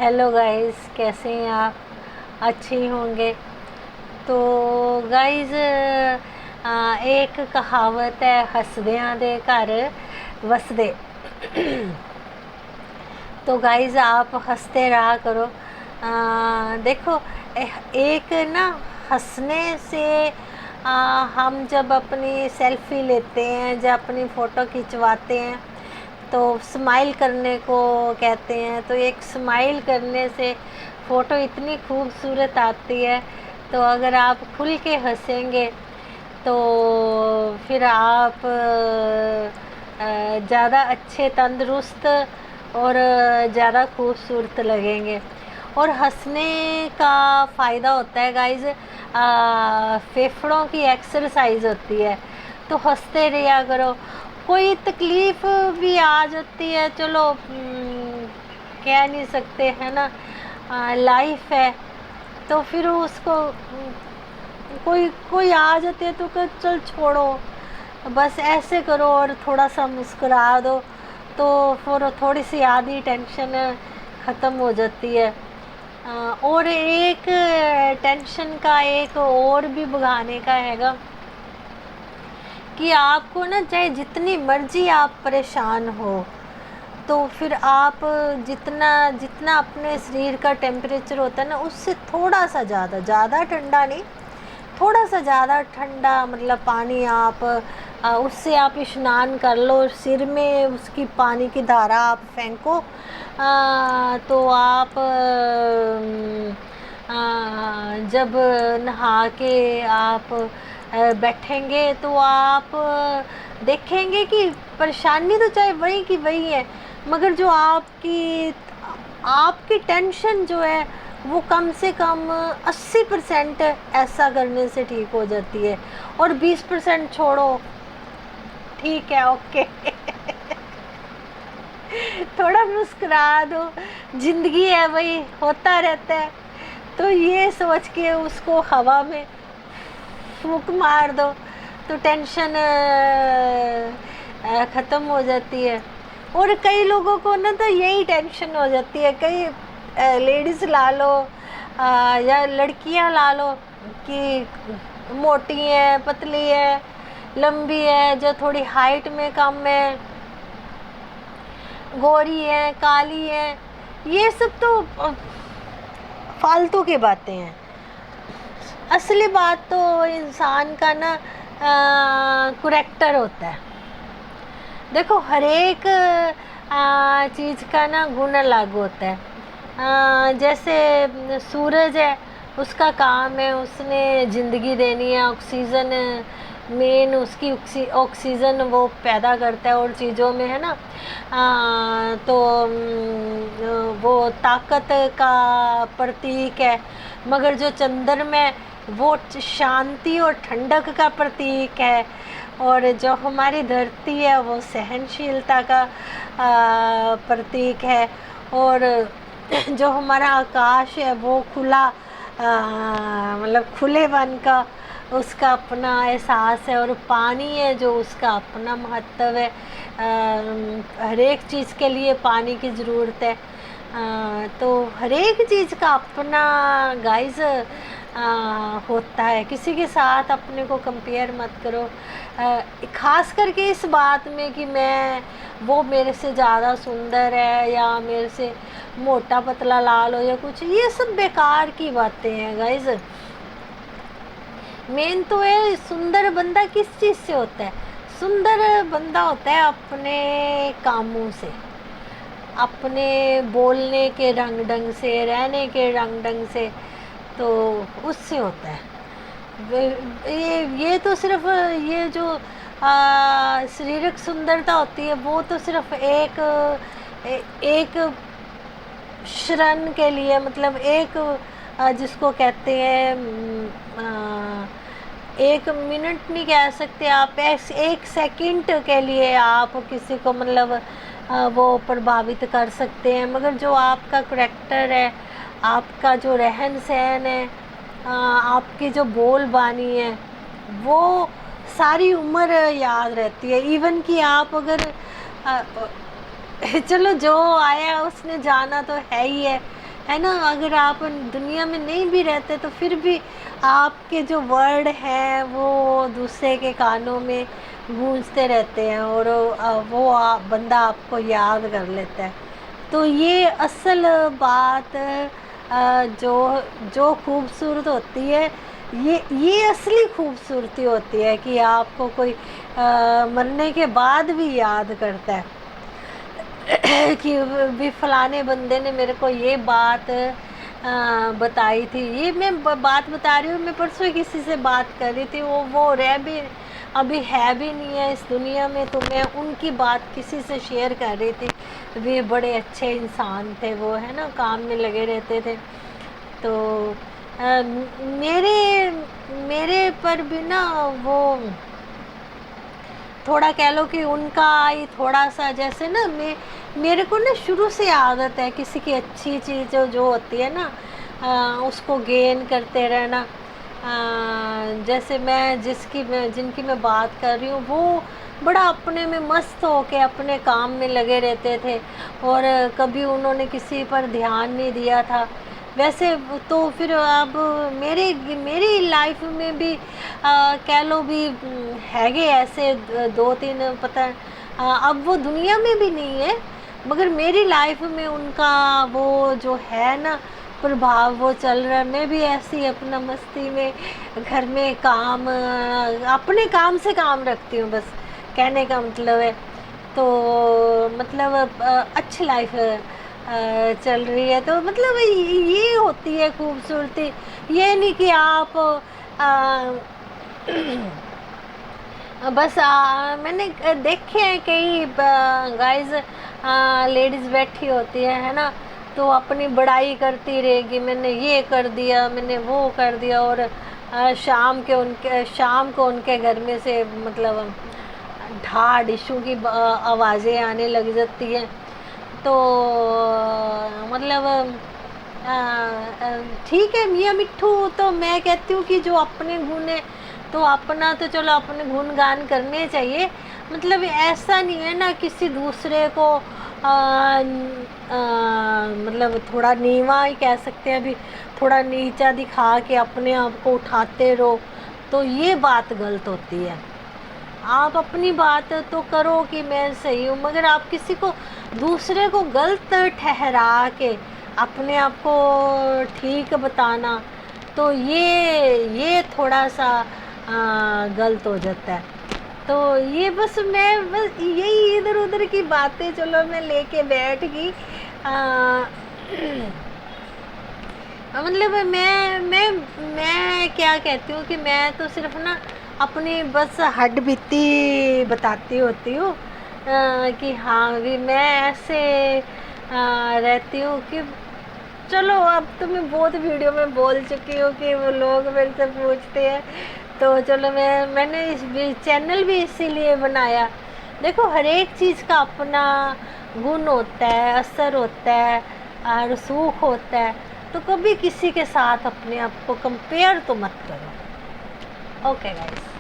Hello guys, कैसे हैं आप? अच्छे ही होंगे। तो गाइस, एक कहावत है, हसदियां दे घर वसदे। तो गाइस, आप हंसते रहा करो। देखो, एक ना हंसने से हम जब अपनी सेल्फी लेते हैं, जब अपनी फ़ोटो खिंचवाते हैं तो स्माइल करने को कहते हैं। तो एक स्माइल करने से फ़ोटो इतनी खूबसूरत आती है। तो अगर आप खुल के हंसेंगे तो फिर आप ज़्यादा अच्छे, तंदुरुस्त और ज़्यादा खूबसूरत लगेंगे। और हंसने का फ़ायदा होता है गाइज़, फेफड़ों की एक्सरसाइज होती है। तो हंसते रहा करो। कोई तकलीफ़ भी आ जाती है, चलो कह नहीं सकते, है ना, लाइफ है। तो फिर उसको कोई कोई आ जाते हैं तो चल छोड़ो, बस ऐसे करो और थोड़ा सा मुस्कुरा दो, तो फिर थोड़ी सी आधी टेंशन ख़त्म हो जाती है। और एक टेंशन का एक और भी भगाने का हैगा कि आपको ना, चाहे जितनी मर्जी आप परेशान हो, तो फिर आप जितना जितना अपने शरीर का टेम्परेचर होता है ना, उससे थोड़ा सा ज़्यादा ठंडा नहीं, थोड़ा सा ज़्यादा ठंडा मतलब पानी आप उससे आप स्नान कर लो, सिर में उसकी पानी की धारा आप फेंको। तो आप जब नहा के आप बैठेंगे तो आप देखेंगे कि परेशानी तो चाहे वही की वही है, मगर जो आपकी टेंशन जो है वो कम से कम 80% ऐसा करने से ठीक हो जाती है। और 20% छोड़ो, ठीक है, ओके। थोड़ा मुस्कुरा दो, ज़िंदगी है भाई, होता रहता है। तो ये सोच के उसको हवा में फूंक मार दो तो टेंशन ख़त्म हो जाती है। और कई लोगों को ना तो यही टेंशन हो जाती है, कई लेडीज़ ला लो या लड़कियां ला लो, कि मोटी है, पतली है, लंबी है, जो थोड़ी हाइट में कम है, गोरी है, काली है, ये सब तो फालतू की बातें हैं। असली बात तो इंसान का ना करैक्टर होता है। देखो, हर एक चीज़ का ना गुण अलग होता है। जैसे सूरज है, उसका काम है, उसने ज़िंदगी देनी है, ऑक्सीजन मेन उसकी ऑक्सीजन वो पैदा करता है और चीज़ों में, है ना। तो वो ताकत का प्रतीक है। मगर जो चंद्रमा है वो शांति और ठंडक का प्रतीक है। और जो हमारी धरती है वो सहनशीलता का प्रतीक है। और जो हमारा आकाश है वो खुला, मतलब खुलेपन का उसका अपना एहसास है। और पानी है जो उसका अपना महत्व है। हर एक चीज़ के लिए पानी की ज़रूरत है। तो हर एक चीज़ का अपना गाइस होता है। किसी के साथ अपने को कंपेयर मत करो, ख़ास करके इस बात में कि वो मेरे से ज़्यादा सुंदर है या मेरे से मोटा पतला लाल हो या कुछ, ये सब बेकार की बातें हैं गाइस। मेन तो है, सुंदर बंदा किस चीज़ से होता है? सुंदर बंदा होता है अपने कामों से, अपने बोलने के रंग ढंग से, रहने के रंग ढंग से, तो उससे होता है। ये तो सिर्फ ये जो शारीरिक सुंदरता होती है वो तो सिर्फ एक क्षण के लिए, मतलब एक जिसको कहते हैं, एक मिनट नहीं कह सकते आप, एक सेकंड के लिए आप किसी को मतलब वो प्रभावित कर सकते हैं। मगर जो आपका करैक्टर है, आपका जो रहन सहन है, आपकी जो बोल बानी है, वो सारी उम्र याद रहती है। इवन कि आप अगर चलो जो आया उसने जाना तो है ही है, है ना। अगर आप दुनिया में नहीं भी रहते तो फिर भी आपके जो वर्ड हैं वो दूसरे के कानों में गूंजते रहते हैं, और बंदा आपको याद कर लेता है। तो ये असल बात जो जो खूबसूरत होती है, ये असली खूबसूरती होती है कि आपको कोई मरने के बाद भी याद करता है कि भी फलाने बंदे ने मेरे को ये बात बताई थी। ये मैं बात बता रही हूँ, मैं परसों किसी से बात कर रही थी, वो रह भी अभी है भी नहीं है इस दुनिया में, तो मैं उनकी बात किसी से शेयर कर रही थी। वे बड़े अच्छे इंसान थे, वो है ना, काम में लगे रहते थे। तो मेरे मेरे पर भी ना वो थोड़ा कह लो कि उनका ही थोड़ा सा, जैसे ना मेरे को ना शुरू से आदत है किसी की अच्छी चीज़ जो होती है ना उसको गेन करते रहना। जैसे जिनकी मैं बात कर रही हूँ, वो बड़ा अपने में मस्त होके अपने काम में लगे रहते थे, और कभी उन्होंने किसी पर ध्यान नहीं दिया था। वैसे तो फिर अब मेरी लाइफ में भी कह लो भी हैगे ऐसे दो तीन, पता है अब वो दुनिया में भी नहीं है, मगर मेरी लाइफ में उनका वो जो है ना प्रभाव वो चल रहा है। मैं भी ऐसी अपना मस्ती में घर में काम अपने काम से काम रखती हूँ, बस कहने का मतलब है। तो मतलब अच्छी लाइफ चल रही है। तो मतलब ये होती है खूबसूरती। ये नहीं कि आप बस मैंने देखे हैं कई गाइस लेडीज़ बैठी होती है ना, तो अपनी बड़ाई करती रहेगी, मैंने ये कर दिया, मैंने वो कर दिया, और शाम को उनके घर में से मतलब ढाड़ इशू की आवाज़ें आने लग जाती हैं। तो मतलब ठीक है मियाँ मिट्ठू, तो मैं कहती हूँ कि जो अपने गुण है तो अपना तो चलो अपने गुणगान करने चाहिए। मतलब ऐसा नहीं है ना किसी दूसरे को मतलब थोड़ा नीवा ही कह सकते हैं, अभी थोड़ा नीचा दिखा के अपने आप को उठाते रहो, तो ये बात गलत होती है। आप अपनी बात तो करो कि मैं सही हूँ, मगर आप किसी को दूसरे को गलत ठहरा के अपने आप को ठीक बताना, तो ये थोड़ा सा गलत हो जाता है। तो ये बस यही इधर उधर की बातें चलो मैं लेके बैठ गई। मतलब मैं क्या कहती हूँ कि मैं तो सिर्फ ना अपनी बस हड्ड बीती बताती होती हूँ कि हाँ भी मैं ऐसे रहती हूँ कि चलो अब तो मैं बहुत वीडियो में बोल चुकी हूँ कि वो लोग मेरे से पूछते हैं, तो चलो मैंने इस चैनल भी इसीलिए बनाया। देखो हर एक चीज़ का अपना गुण होता है, असर होता है, रसूख होता है, तो कभी किसी के साथ अपने आप को कंपेयर तो मत करो। Okay guys.